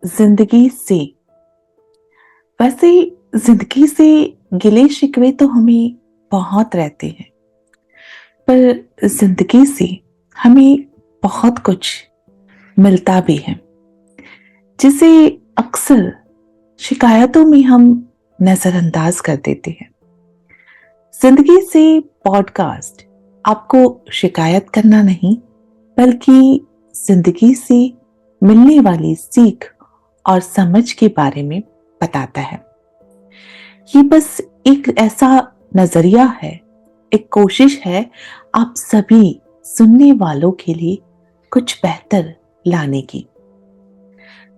जिंदगी से। वैसे जिंदगी से गिले शिकवे तो हमें बहुत रहते हैं, पर जिंदगी से हमें बहुत कुछ मिलता भी है, जिसे अक्सर शिकायतों में हम नजरअंदाज कर देते हैं। जिंदगी से पॉडकास्ट आपको शिकायत करना नहीं, बल्कि जिंदगी से मिलने वाली सीख और समझ के बारे में बताता है। ये बस एक ऐसा नजरिया है, एक कोशिश है आप सभी सुनने वालों के लिए कुछ बेहतर लाने की।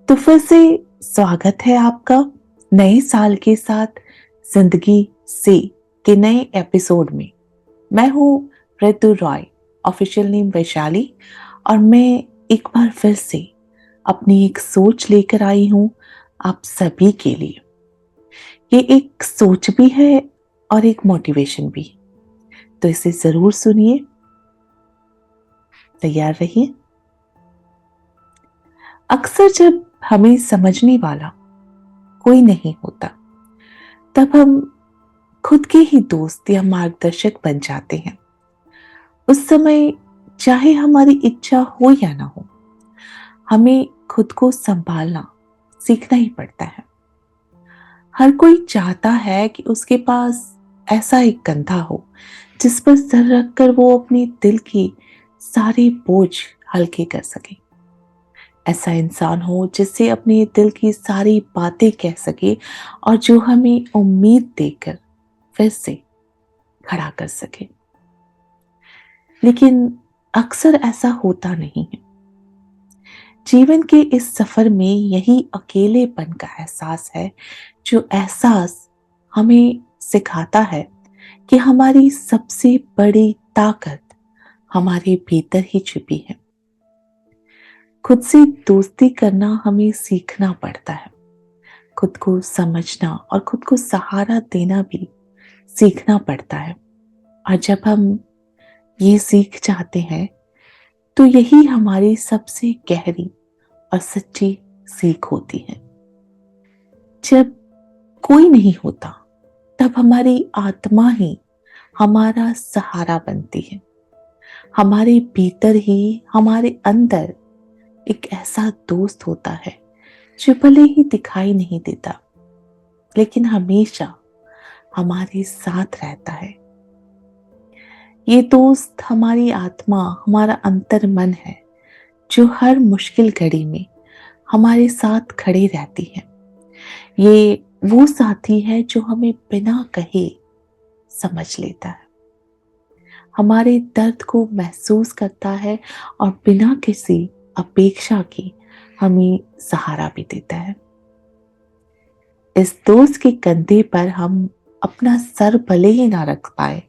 तो फिर से स्वागत है आपका नए साल के साथ जिंदगी से के नए एपिसोड में। मैं हूं ऋतु रॉय, ऑफिशियल नेम वैशाली, और मैं एक बार फिर से अपनी एक सोच लेकर आई हूं आप सभी के लिए। ये एक सोच भी है और एक मोटिवेशन भी, तो इसे जरूर सुनिए। तैयार रहिए। अक्सर जब हमें समझने वाला कोई नहीं होता, तब हम खुद के ही दोस्त या मार्गदर्शक बन जाते हैं। उस समय चाहे हमारी इच्छा हो या ना हो, हमें खुद को संभालना सीखना ही पड़ता है। हर कोई चाहता है कि उसके पास ऐसा एक कंधा हो जिस पर सर रखकर वो अपने दिल की सारे बोझ हल्के कर सके। ऐसा इंसान हो जिससे अपने दिल की सारी बातें कह सके और जो हमें उम्मीद देकर फिर से खड़ा कर सके। लेकिन अक्सर ऐसा होता नहीं है। जीवन के इस सफर में यही अकेलेपन का एहसास है, जो एहसास हमें सिखाता है कि हमारी सबसे बड़ी ताकत हमारे भीतर ही छिपी है। खुद से दोस्ती करना हमें सीखना पड़ता है। खुद को समझना और खुद को सहारा देना भी सीखना पड़ता है। और जब हम ये सीख जाते हैं, तो यही हमारी सबसे गहरी और सच्ची सीख होती है। जब कोई नहीं होता, तब हमारी आत्मा ही हमारा सहारा बनती है। हमारे भीतर ही, हमारे अंदर एक ऐसा दोस्त होता है जो भले ही दिखाई नहीं देता, लेकिन हमेशा हमारे साथ रहता है। ये दोस्त हमारी आत्मा, हमारा अंतर मन है, जो हर मुश्किल घड़ी में हमारे साथ खड़े रहती है। ये वो साथी है जो हमें बिना कहे समझ लेता है, हमारे दर्द को महसूस करता है और बिना किसी अपेक्षा के हमें सहारा भी देता है। इस दोस्त के कंधे पर हम अपना सर भले ही ना रख पाए,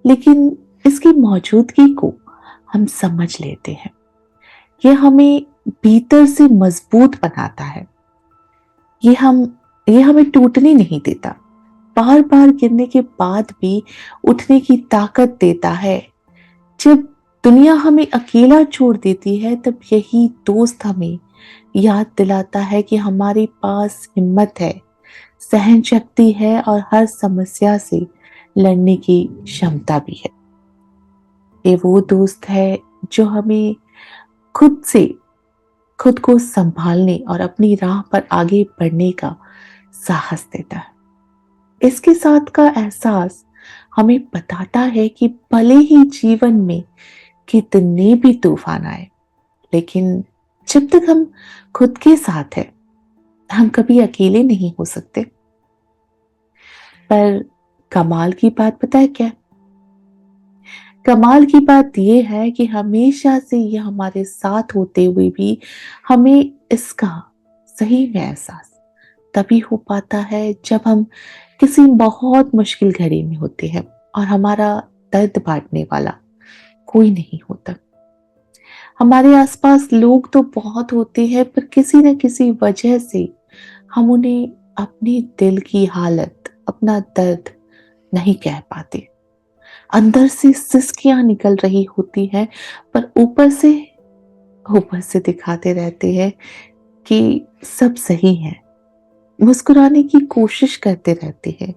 लेकिन इसकी मौजूदगी को हम समझ लेते हैं। यह हमें भीतर से मजबूत बनाता है। ये हम ये हमें टूटने नहीं देता, बार बार गिरने के बाद भी उठने की ताकत देता है। जब दुनिया हमें अकेला छोड़ देती है, तब यही दोस्त हमें याद दिलाता है कि हमारे पास हिम्मत है, सहन शक्ति है और हर समस्या से लड़ने की क्षमता भी है। ये वो दोस्त है जो हमें खुद से खुद को संभालने और अपनी राह पर आगे बढ़ने का साहस देता है। इसके साथ का एहसास हमें बताता है कि भले ही जीवन में कितने भी तूफान आए, लेकिन जब तक हम खुद के साथ हैं, हम कभी अकेले नहीं हो सकते। पर कमाल की बात पता है क्या? कमाल की बात यह है कि हमेशा से यह हमारे साथ होते हुए भी हमें इसका सही में एहसास तभी हो पाता है जब हम किसी बहुत मुश्किल घड़ी में होते हैं और हमारा दर्द बांटने वाला कोई नहीं होता। हमारे आसपास लोग तो बहुत होते हैं, पर किसी न किसी वजह से हम उन्हें अपने दिल की हालत, अपना दर्द नहीं कह पाते। अंदर से सिसकियां निकल रही होती है, पर ऊपर से दिखाते रहते हैं कि सब सही है, मुस्कुराने की कोशिश करते रहते हैं,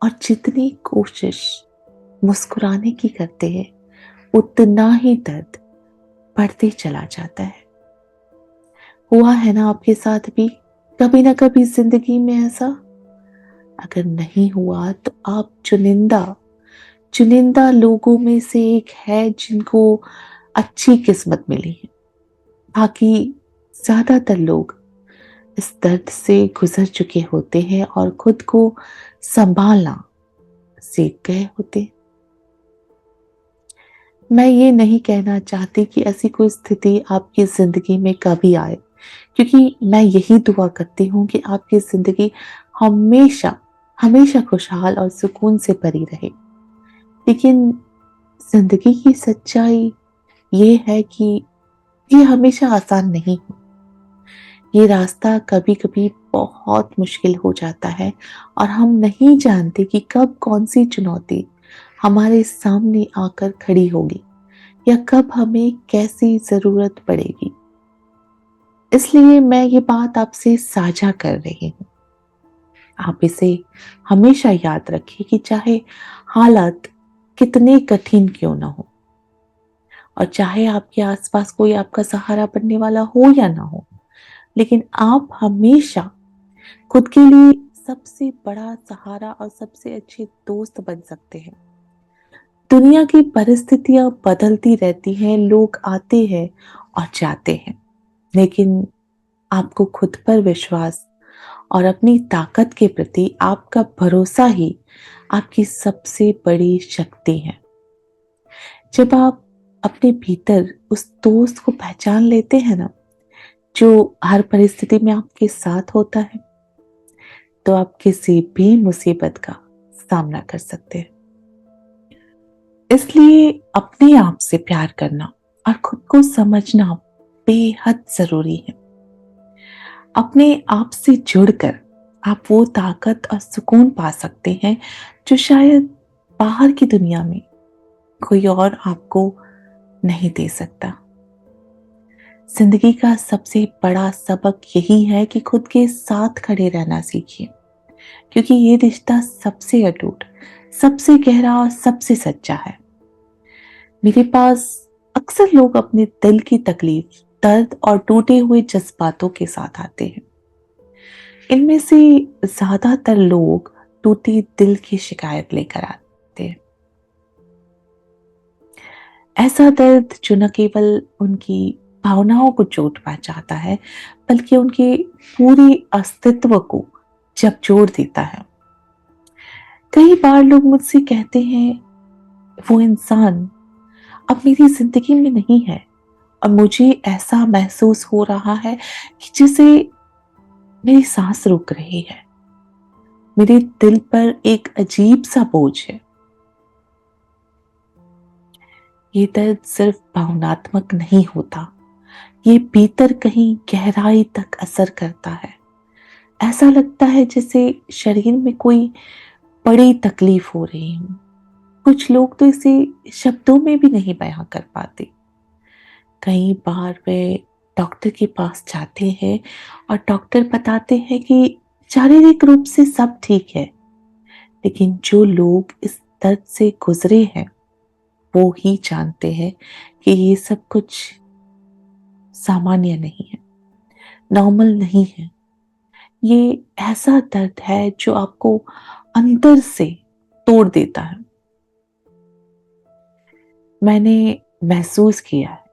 और जितनी कोशिश मुस्कुराने की करते हैं उतना ही दर्द बढ़ते चला जाता है। हुआ है ना आपके साथ भी कभी ना कभी जिंदगी में ऐसा? अगर नहीं हुआ तो आप चुनिंदा चुनिंदा लोगों में से एक है जिनको अच्छी किस्मत मिली है। बाकी ज्यादातर लोग इस दर्द से गुजर चुके होते हैं और खुद को संभालना सीख गए होते हैं। मैं ये नहीं कहना चाहती कि ऐसी कोई स्थिति आपकी जिंदगी में कभी आए, क्योंकि मैं यही दुआ करती हूँ कि आपकी जिंदगी हमेशा हमेशा खुशहाल और सुकून से भरी रहे। लेकिन जिंदगी की सच्चाई ये है कि ये हमेशा आसान नहीं हो। ये रास्ता कभी कभी बहुत मुश्किल हो जाता है और हम नहीं जानते कि कब कौन सी चुनौती हमारे सामने आकर खड़ी होगी या कब हमें कैसी जरूरत पड़ेगी। इसलिए मैं ये बात आपसे साझा कर रही हूँ। आप इसे हमेशा याद रखिए कि चाहे हालात कितने कठिन क्यों ना हो, और चाहे आपके आसपास कोई आपका सहारा बनने वाला हो या ना हो, लेकिन आप हमेशा खुद के लिए सबसे बड़ा सहारा और सबसे अच्छे दोस्त बन सकते हैं। दुनिया की परिस्थितियां बदलती रहती हैं, लोग आते हैं और जाते हैं, लेकिन आपको खुद पर विश्वास और अपनी ताकत के प्रति आपका भरोसा ही आपकी सबसे बड़ी शक्ति है। जब आप अपने भीतर उस दोस्त को पहचान लेते हैं ना, जो हर परिस्थिति में आपके साथ होता है, तो आप किसी भी मुसीबत का सामना कर सकते हैं। इसलिए अपने आप से प्यार करना और खुद को समझना बेहद जरूरी है। अपने आप से जुड़कर आप वो ताकत और सुकून पा सकते हैं जो शायद बाहर की दुनिया में कोई और आपको नहीं दे सकता। जिंदगी का सबसे बड़ा सबक यही है कि खुद के साथ खड़े रहना सीखिए, क्योंकि ये रिश्ता सबसे अटूट, सबसे गहरा और सबसे सच्चा है। मेरे पास अक्सर लोग अपने दिल की तकलीफ, दर्द और टूटे हुए जज्बातों के साथ आते हैं। इनमें से ज्यादातर लोग टूटे दिल की शिकायत लेकर आते हैं। ऐसा दर्द जो न केवल उनकी भावनाओं को चोट पहुंचाता है, बल्कि उनके पूरे अस्तित्व को झकझोर देता है। कई बार लोग मुझसे कहते हैं, वो इंसान अब मेरी जिंदगी में नहीं है और मुझे ऐसा महसूस हो रहा है कि जैसे मेरी सांस रुक रही है, मेरे दिल पर एक अजीब सा बोझ है। ये दर्द सिर्फ भावनात्मक नहीं होता, ये भीतर कहीं गहराई तक असर करता है। ऐसा लगता है जैसे शरीर में कोई बड़ी तकलीफ हो रही हो। कुछ लोग तो इसे शब्दों में भी नहीं बयां कर पाते। कई बार वे डॉक्टर के पास जाते हैं और डॉक्टर बताते हैं कि शारीरिक रूप से सब ठीक है, लेकिन जो लोग इस दर्द से गुजरे हैं वो ही जानते हैं कि ये सब कुछ सामान्य नहीं है, नॉर्मल नहीं है। ये ऐसा दर्द है जो आपको अंदर से तोड़ देता है। मैंने महसूस किया है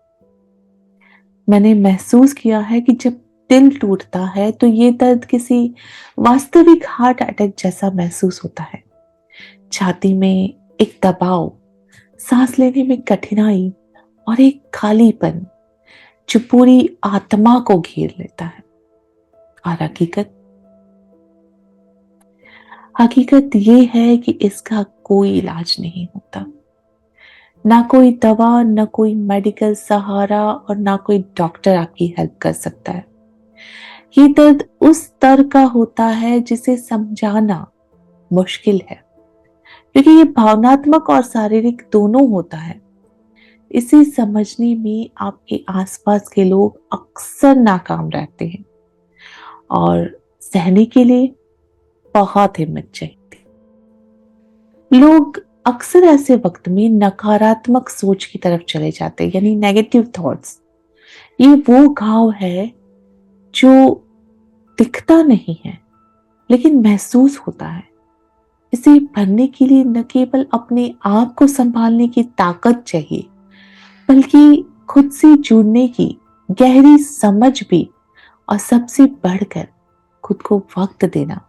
मैंने महसूस किया है कि जब दिल टूटता है तो ये दर्द किसी वास्तविक हार्ट अटैक जैसा महसूस होता है। छाती में एक दबाव, सांस लेने में कठिनाई और एक खालीपन जो पूरी आत्मा को घेर लेता है। और हकीकत ये है कि इसका कोई इलाज नहीं होता। ना कोई दवा, ना कोई मेडिकल सहारा और ना कोई डॉक्टर आपकी हेल्प कर सकता है। ये दर्द उस स्तर का होता है जिसे समझाना मुश्किल है, क्योंकि ये भावनात्मक और शारीरिक दोनों होता है। इसे समझने में आपके आसपास के लोग अक्सर नाकाम रहते हैं। और सहने के लिए बहुत हिम्मत चाहिए। लोग अक्सर ऐसे वक्त में नकारात्मक सोच की तरफ चले जाते हैं, यानी नेगेटिव थॉट्स। ये वो घाव है जो दिखता नहीं है लेकिन महसूस होता है। इसे भरने के लिए न केवल अपने आप को संभालने की ताकत चाहिए, बल्कि खुद से जुड़ने की गहरी समझ भी, और सबसे बढ़कर खुद को वक्त देना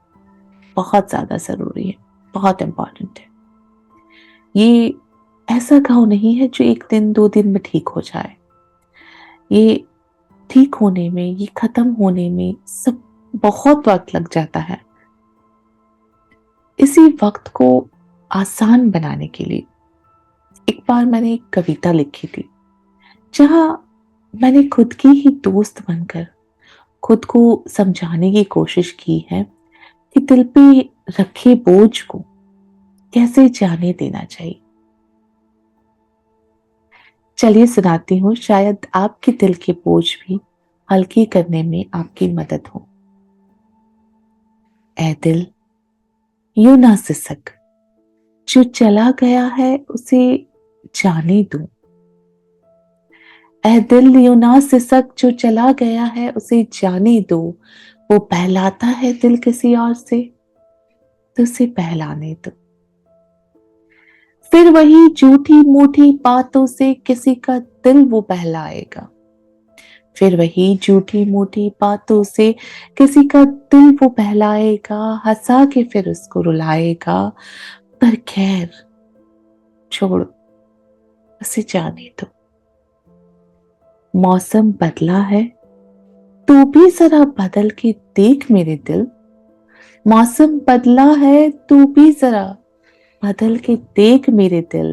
बहुत ज्यादा जरूरी है, बहुत इंपॉर्टेंट है। ये ऐसा घाव नहीं है जो एक दिन दो दिन में ठीक हो जाए। ये ठीक होने में, ये खत्म होने में सब बहुत वक्त लग जाता है। इसी वक्त को आसान बनाने के लिए एक बार मैंने एक कविता लिखी थी, जहां मैंने खुद की ही दोस्त बनकर खुद को समझाने की कोशिश की है कि दिल पे रखे बोझ को कैसे जाने देना चाहिए। चलिए सुनाती हूँ, शायद आपके दिल के बोझ भी हल्के करने में आपकी मदद हो। ऐ दिल, यूं ना सिसक, जो चला गया है उसे जाने दो। ऐ दिल, यूं ना सिसक, जो चला गया है उसे जाने दो। वो बहलाता है दिल किसी और से, तो उसे बहलाने दो। फिर वही झूठी मूठी बातों से किसी का दिल वो बहलाएगा। फिर वही झूठी मूठी बातों से किसी का दिल वो बहलाएगा, हंसा के फिर उसको रुलाएगा। पर खैर छोड़, उसे जाने दो। मौसम बदला है, तू भी जरा बदल के देख मेरे दिल। मौसम बदला है, तू भी जरा बदल के देख मेरे दिल।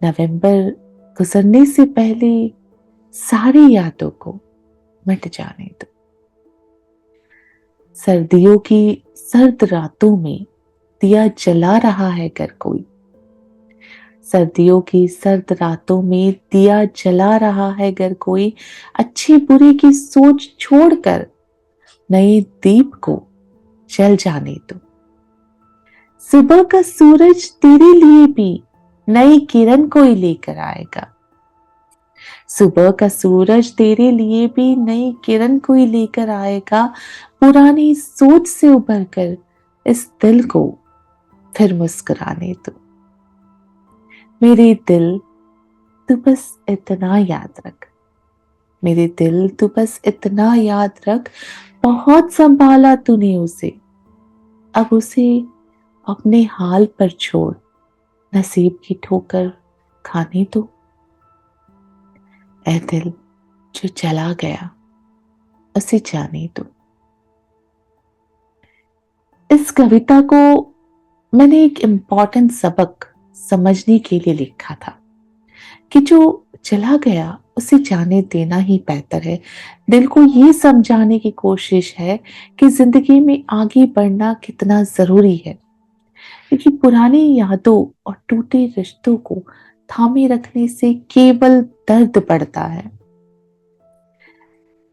नवंबर गुजरने से पहले सारी यादों को मिट जाने दो। सर्दियों की सर्द रातों में दिया जला रहा है अगर कोई। सर्दियों की सर्द रातों में दिया जला रहा है अगर कोई, अच्छे बुरे की सोच छोड़कर नए दीप को जल जाने दो। सुबह का सूरज तेरे लिए भी नई किरण कोई लेकर आएगा। सुबह का सूरज तेरे लिए भी नई किरण कोई लेकर आएगा। पुरानी सोच से उबर कर इस दिल को फिर मुस्कुराने दो। मेरे दिल, तू बस इतना याद रख। मेरे दिल, तू बस इतना याद रख, बहुत संभाला तूने उसे, अब उसे अपने हाल पर छोड़, नसीब की ठोकर खाने दो। ऐ दिल, जो चला गया उसे जाने दो। इस कविता को मैंने एक इम्पॉर्टेंट सबक समझने के लिए लिखा था कि जो चला गया उसे जाने देना ही बेहतर है। दिल को ये समझाने की कोशिश है कि जिंदगी में आगे बढ़ना कितना जरूरी है, क्योंकि पुरानी यादों और टूटे रिश्तों को थामे रखने से केवल दर्द बढ़ता है।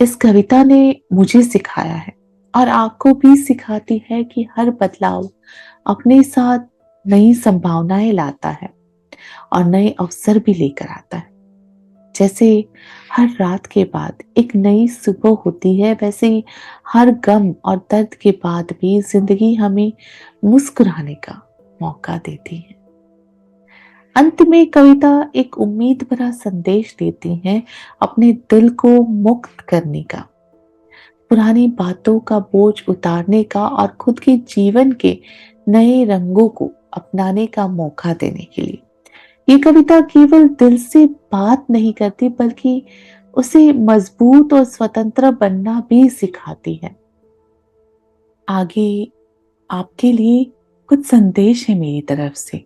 इस कविता ने मुझे सिखाया है और आपको भी सिखाती है कि हर बदलाव अपने साथ नई संभावनाएं लाता है और नए अवसर भी लेकर आता है। जैसे हर रात के बाद एक नई सुबह होती है, वैसे ही हर गम और दर्द के बाद भी जिंदगी हमें मुस्कुराने का मौका देती है। अंत में कविता एक उम्मीद भरा संदेश देती है, अपने दिल को मुक्त करने का, पुरानी बातों का बोझ उतारने का और खुद के जीवन के नए रंगों को अपनाने का मौका देने के लिए। ये कविता केवल दिल से बात नहीं करती, बल्कि उसे मजबूत और स्वतंत्र बनना भी सिखाती है। आगे आपके लिए कुछ संदेश है मेरी तरफ से,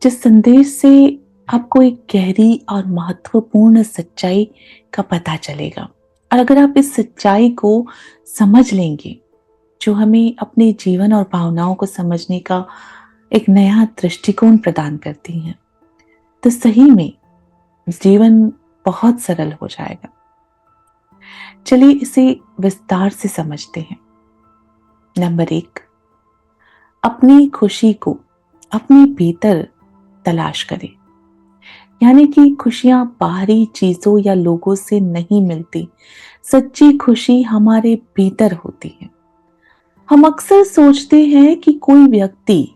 जिस संदेश से आपको एक गहरी और महत्वपूर्ण सच्चाई का पता चलेगा। और अगर आप इस सच्चाई को समझ लेंगे, जो हमें अपने जीवन और भावनाओं को समझने का एक नया दृष्टिकोण प्रदान करती हैं, तो सही में जीवन बहुत सरल हो जाएगा। चलिए इसे विस्तार से समझते हैं। नंबर 1, अपनी खुशी को अपने भीतर तलाश करें। यानी कि खुशियां बाहरी चीजों या लोगों से नहीं मिलती। सच्ची खुशी हमारे भीतर होती है। हम अक्सर सोचते हैं कि कोई व्यक्ति,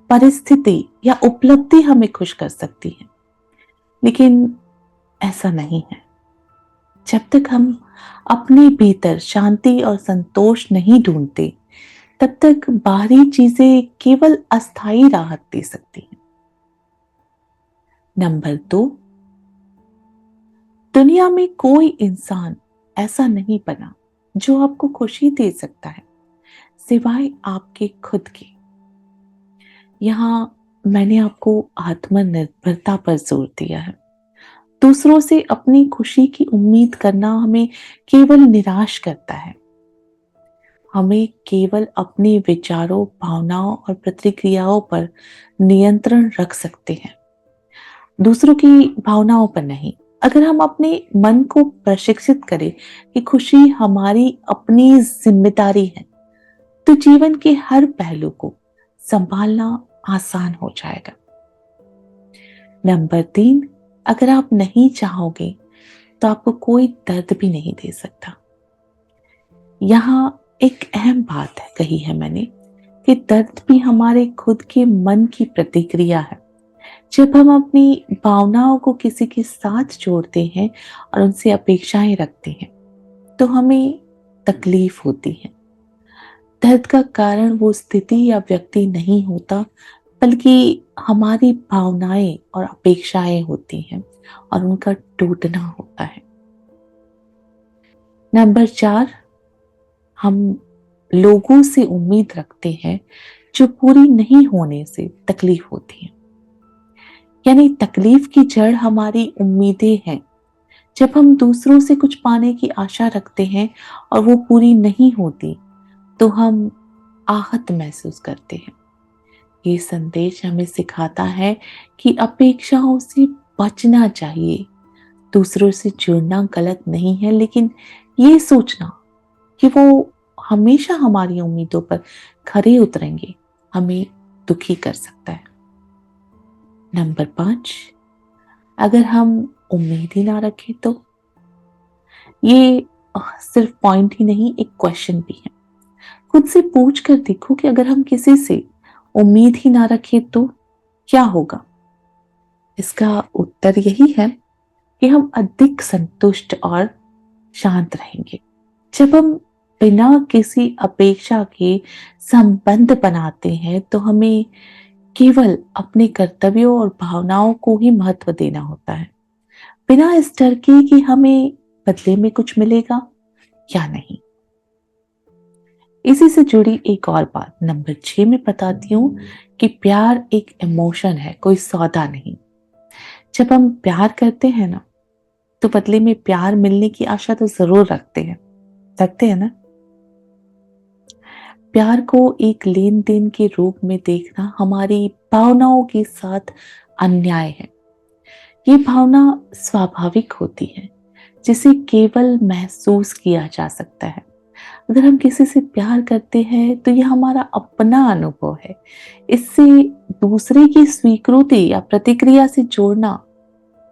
परिस्थिति या उपलब्धि हमें खुश कर सकती है, लेकिन ऐसा नहीं है। जब तक हम अपने भीतर शांति और संतोष नहीं ढूंढते, तब तक बाहरी चीजें केवल अस्थायी राहत दे सकती हैं। नंबर 2, दुनिया में कोई इंसान ऐसा नहीं बना जो आपको खुशी दे सकता है, सिवाय आपके खुद के। यहाँ मैंने आपको आत्मनिर्भरता पर जोर दिया है। दूसरों से अपनी खुशी की उम्मीद करना हमें केवल निराश करता है। हमें केवल अपने विचारों, भावनाओं और प्रतिक्रियाओं पर नियंत्रण रख सकते हैं, दूसरों की भावनाओं पर नहीं। अगर हम अपने मन को प्रशिक्षित करें कि खुशी हमारी अपनी जिम्मेदारी है, तो जीवन के हर पहलू को संभालना आसान हो जाएगा। नंबर 3, अगर आप नहीं चाहोगे तो आपको कोई दर्द भी नहीं दे सकता। यहाँ एक अहम बात है, कही है मैंने, कि दर्द भी हमारे खुद के मन की प्रतिक्रिया है। जब हम अपनी भावनाओं को किसी के साथ जोड़ते हैं और उनसे अपेक्षाएं रखते हैं, तो हमें तकलीफ होती है। दर्द का कारण वो स्थिति या व्यक्ति नहीं होता, बल्कि हमारी भावनाएं और अपेक्षाएं होती हैं और उनका टूटना होता है। नंबर 4, हम लोगों से उम्मीद रखते हैं जो पूरी नहीं होने से तकलीफ होती है। यानी तकलीफ की जड़ हमारी उम्मीदें हैं। जब हम दूसरों से कुछ पाने की आशा रखते हैं और वो पूरी नहीं होती, तो हम आहत महसूस करते हैं। ये संदेश हमें सिखाता है कि अपेक्षाओं से बचना चाहिए। दूसरों से जुड़ना गलत नहीं है, लेकिन ये सोचना कि वो हमेशा हमारी उम्मीदों पर खरे उतरेंगे, हमें दुखी कर सकता है। नंबर 5, अगर हम उम्मीद ही ना रखें तो ये सिर्फ पॉइंट ही नहीं, एक क्वेश्चन भी है। खुद से पूछ कर देखो कि अगर हम किसी से उम्मीद ही ना रखें तो क्या होगा। इसका उत्तर यही है कि हम अधिक संतुष्ट और शांत रहेंगे। जब हम बिना किसी अपेक्षा के संबंध बनाते हैं, तो हमें केवल अपने कर्तव्यों और भावनाओं को ही महत्व देना होता है, बिना इस डर के कि हमें बदले में कुछ मिलेगा या नहीं। इसी से जुड़ी एक और बात नंबर 6 में बताती हूँ कि प्यार एक इमोशन है, कोई सौदा नहीं। जब हम प्यार करते हैं ना, तो बदले में प्यार मिलने की आशा तो जरूर रखते हैं ना। प्यार को एक लेन देन के रूप में देखना हमारी भावनाओं के साथ अन्याय है। ये भावना स्वाभाविक होती है, जिसे केवल महसूस किया जा सकता है। अगर हम किसी से प्यार करते हैं तो यह हमारा अपना अनुभव है। इससे दूसरे की स्वीकृति या प्रतिक्रिया से जोड़ना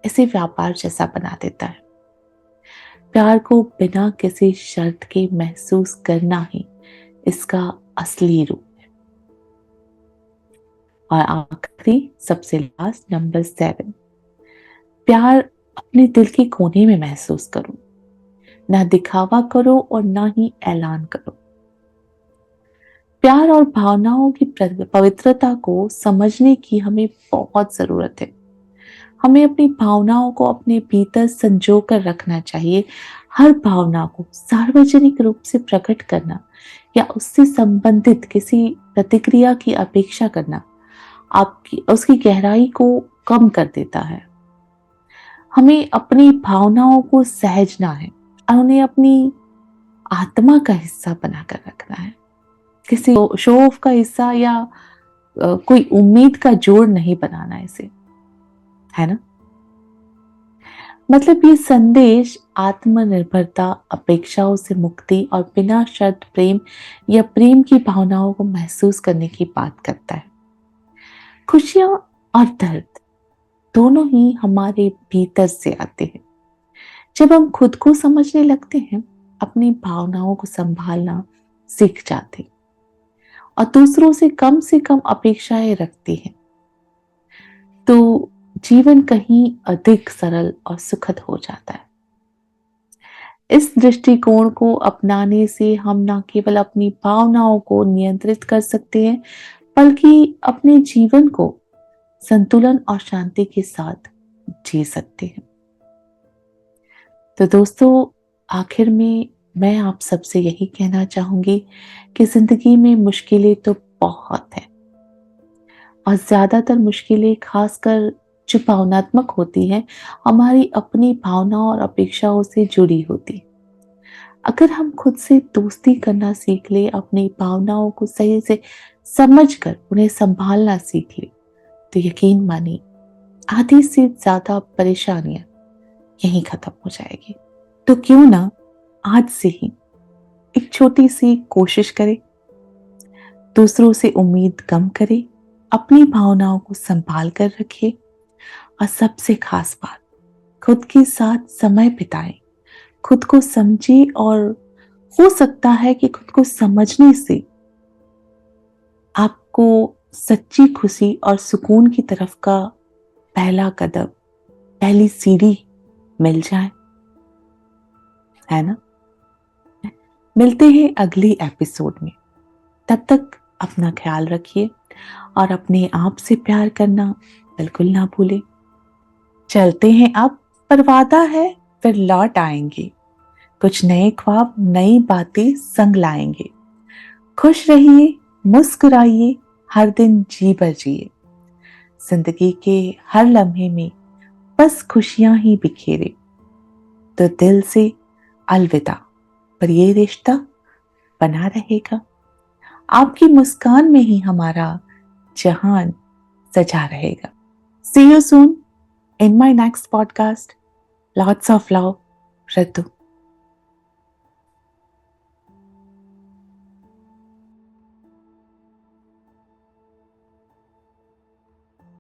इसे व्यापार जैसा बना देता है। प्यार को बिना किसी शर्त के महसूस करना ही इसका असली रूप है। और आखिरी, सबसे लास्ट, नंबर 7, प्यार अपने दिल के कोने में महसूस करो, ना दिखावा करो और ना ही ऐलान करो। प्यार और भावनाओं की पवित्रता को समझने की हमें बहुत जरूरत है। हमें अपनी भावनाओं को अपने भीतर संजो कर रखना चाहिए। हर भावना को सार्वजनिक रूप से प्रकट करना या उससे संबंधित किसी प्रतिक्रिया की अपेक्षा करना आपकी उसकी गहराई को कम कर देता है। हमें अपनी भावनाओं को सहेजना है और उन्हें अपनी आत्मा का हिस्सा बनाकर रखना है, किसी शो ऑफ का हिस्सा या कोई उम्मीद का जोड़ नहीं बनाना इसे, है ना। मतलब ये संदेश आत्मनिर्भरता, अपेक्षाओं से मुक्ति और बिना शर्त प्रेम या प्रेम की भावनाओं को महसूस करने की बात करता है। खुशियां और दर्द दोनों ही हमारे भीतर से आते हैं। जब हम खुद को समझने लगते हैं, अपनी भावनाओं को संभालना सीख जाते हैं और दूसरों से कम अपेक्षाएं रखते हैं, तो जीवन कहीं अधिक सरल और सुखद हो जाता है। इस दृष्टिकोण को अपनाने से हम न केवल अपनी भावनाओं को नियंत्रित कर सकते हैं, बल्कि अपने जीवन को संतुलन और शांति के साथ जी सकते हैं। तो दोस्तों, आखिर में मैं आप सबसे यही कहना चाहूंगी कि जिंदगी में मुश्किलें तो बहुत हैं और ज्यादातर मुश्किलें खासकर जो भावनात्मक होती हैं, हमारी अपनी भावनाओं और अपेक्षाओं से जुड़ी होती हैं। अगर हम खुद से दोस्ती करना सीख ले, अपनी भावनाओं को सही से समझकर उन्हें संभालना सीख ले, तो यकीन मानिए आधी से ज्यादा परेशानियां यहीं खत्म हो जाएगी। तो क्यों ना आज से ही एक छोटी सी कोशिश करें, दूसरों से उम्मीद कम करें, अपनी भावनाओं को संभाल कर रखें और सबसे खास बात, खुद के साथ समय बिताएं, खुद को समझे और हो सकता है कि खुद को समझने से आपको सच्ची खुशी और सुकून की तरफ का पहला कदम, पहली सीढ़ी मिल जाए, है ना? मिलते हैं अगली एपिसोड में। तब तक अपना ख्याल रखिए और अपने आप से प्यार करना बिल्कुल ना भूलें। चलते हैं अब, पर वादा है फिर लौट आएंगे। कुछ नए ख्वाब, नई बातें संग लाएंगे। खुश रहिए, मुस्कुराइए, हर दिन जी भर जिए। जिंदगी के हर लम्हे में बस खुशियां ही बिखेरे। तो दिल से अलविदा, पर ये रिश्ता बना रहेगा। आपकी मुस्कान में ही हमारा जहान सजा रहेगा। See you soon in my next podcast. Lots of love, Ritu.